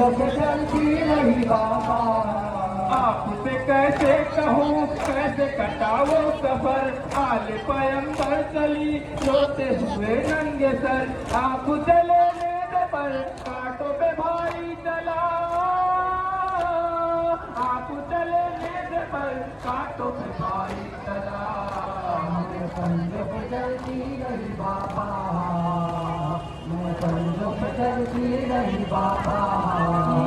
समझो के चलती रही बाबा। आपसे कैसे कहूँ कैसे कटाओ सफर, आल पैगंबर चली रोते हुए नंगे सर। आप चले मेरे पर कांटों पे भाई चला, आप चले मेरे पर कांटों पे भाई चला। मैं समझो के चलती रही बाबा, मैं समझो के चलती रही बाबा।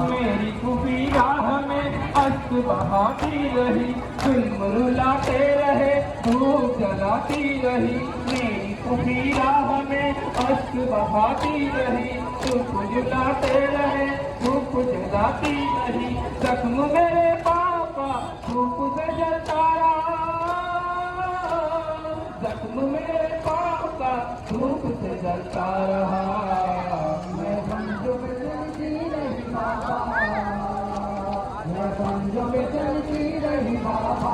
मेरी खुफी राह में अश्क बहाती रही, जुल्म रुलाते रहे धूप जलाती रही। मेरी खुफी राह में अश्क बहाती रही, धूप जलाते रहे धूप जलाती रही। जख्म मेरे पापा धूप से जलता रहा, जख्म मेरे पापा धूप से जलता रहा। मैं समझो के चलती रही बाबा, मैं समझो के चलती रही बाबा।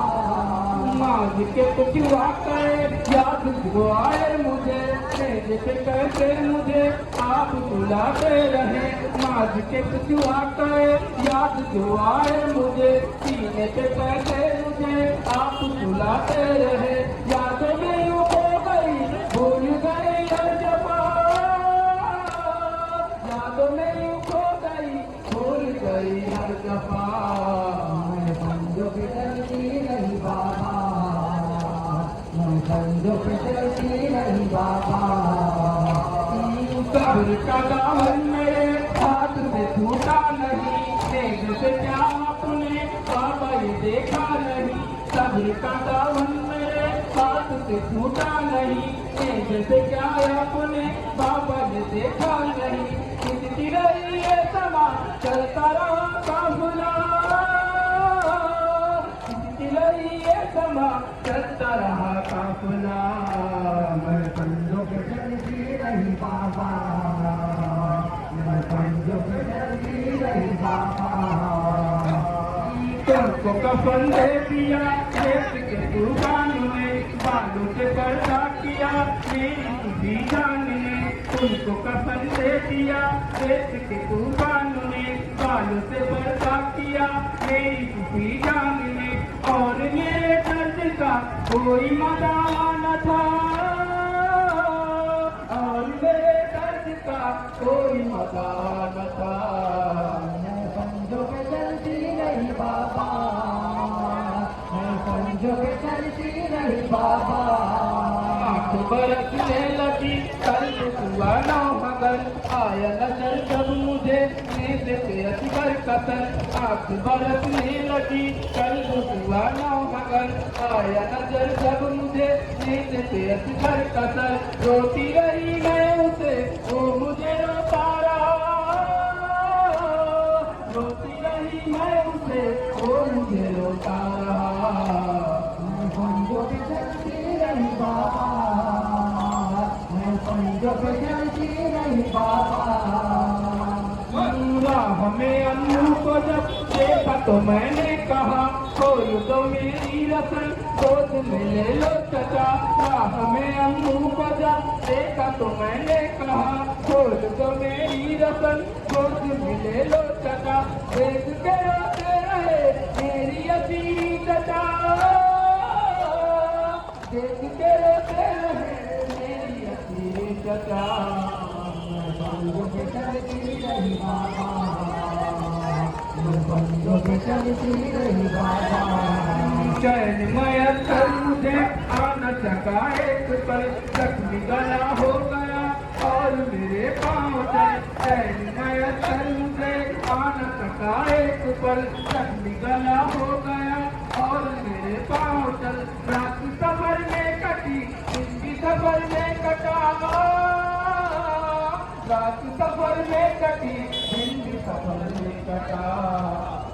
माज के पिछुआ कर याद जो आए मुझे, मेरे पे कैसे मुझे आप बुलाते रहे। माज के पिछुआ कर याद जो आए मुझे, सीने पे कैसे मुझे आप बुलाते रहे। यादों में यूं हो गई भूल गई हर जगह, यादों में यूं खो गई भूल गई हर दफा। मैं समझो के चलती रही बाबा, मैं समझो के चलती रही बाबा। सब्र का दामन मेरे हाथ से छूटा नहीं, मेघ से क्या आपने बाबा ये देखा नहीं। सब्र का दामन मेरे हाथ से छूटा नहीं, मेघ से क्या आपने बाबा ये देखा नहीं। खिंचती रही ये समा चलता रहा काफिला, खिंचती रही ये समा चलता रहा काफिला। मैं समझो के चलती रही बाबा, मैं समझो के चलती रही बाबा। तुमको कफन दे दिया देश के कुर्बान ने, बालों से पर्दा किया मेरी खुदी जान ने। तुमको कफन दे दिया देश के कुर्बान ने, बालों से पर्दा किया मेरी खुदी जान ने। और मेरे दर्द का कोई मदा न था, और मेरे दर्द का कोई मदा न था। मैं समझो के चलती रही बाबा, मैं समझो के चलती रही बाबा। आँख बरसने लगी कल हुआ ना मगर, आया नजर जब मुझे नींद से असगर कसर। आँख बरसने लगी कल हुआ ना मगर, आया नजर जब मुझे नींद से असगर कसर। रोती रही मैं उसे वो मुझे रोता रहा, रोती रही मैं उसे वो मुझे रोता रहा। मैं समझो के चलती रही बाबा, मैं समझो के चलती रही बाबा। हमें अम्मू को जब देखा तो मैंने कहा, कोई तो मेरी रसन गोद में ले लो चचा। हमें अम्मू को जब देखा तो मैंने कहा, कोई तो मेरी रसन गोद में ले लो चचा। देख के रोते रहे मेरी असीरी चचा, देख के रोते रहे मेरी असीरी चचा। मैं समझो के चलती रही बाबा, मैं समझो के चलती रही बाबा। चैन मयसर मुझे आना चका एक पल, जख्मी गला हो गया और मेरे पाँव चल। चैन मयसर मुझे आना चका एक पल, जख्मी गला हो गया और मेरे पाँव चल। रात सफर में कटी जिंदगी सफर में कटा, रात सफर में कटी जिंदगी सफर में कटा।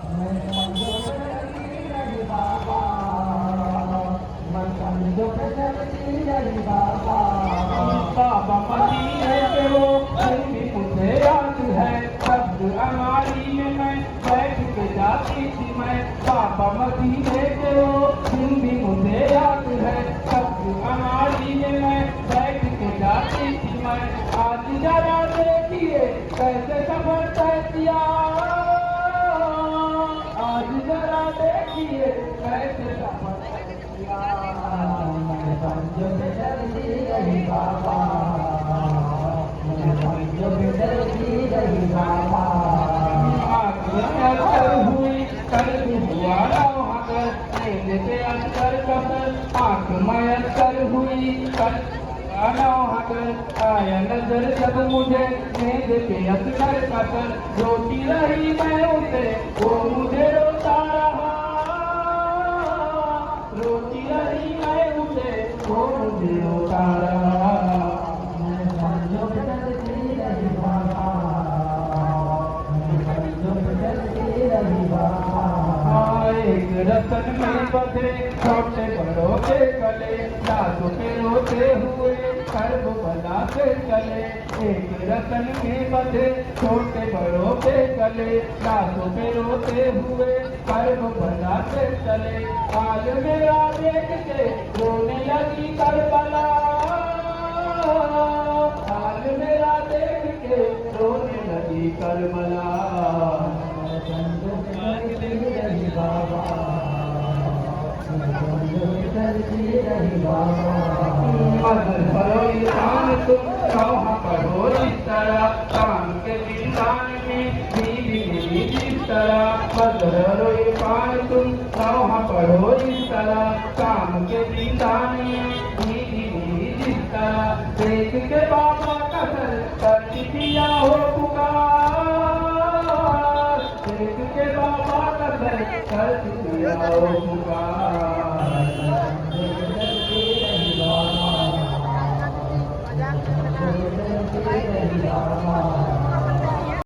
मैं समझो के चलती रही बाबा, मैं समझो के चलती रही बाबा। बाबा मदीने के वो दिन भी मुझे याद है, शब्द अमारी में मैं बैठ के जाती थी मैं। बाबा मदीने के वो दिन भी मुझे याद है, शब्द अमारी में मैं बैठ के जाती थी मैं। आज जरा देखिए कैसे सफर तय किया, कैसे सफल किया। पंजों में दर्दी रही बाबा, पंजों में दर्दी रही बाबा। अंतर हुई कर हुआ नौहकर, नींद के अंतर कसर आंख में अंतर हुई कर नौहकर। आया नजर जब मुझे नींद के अंतर कसर, रोती रही मैं उसे वो मुझे रोता रहा। रोती रही मैं उसे वो मुझे रोता रहा। पंजों में दर्दी रही बाबा, पंजों में दर्दी रही बाबा। एक रतन में बधे छोटे बड़ों के गले, दासों के रोते हुए कर्ब बनाते चले। एक रतन में बधे छोटे बड़ों के गले, दासों के रोते हुए कर्ब बनाते चले। हाल मेरा देख के रोने लगी करबला, हाल मेरा देख के रोने लगी करबला। पंजों में दर्दी रही बाबा, पंजों में दर्दी रही बाबा। मदर करो इंसान तुम कहाँ पढ़ो इस तरह, काम के विधान में दीदी मेरी जिस तरह। मदर करो इंसान तुम कहाँ पढ़ो इस तरह, काम के विधान में दीदी मेरी जिस तरह। देख के बाबा कसर करती दिया हो पुकार, देख के बाबा कसर करती दिया हो पुकार।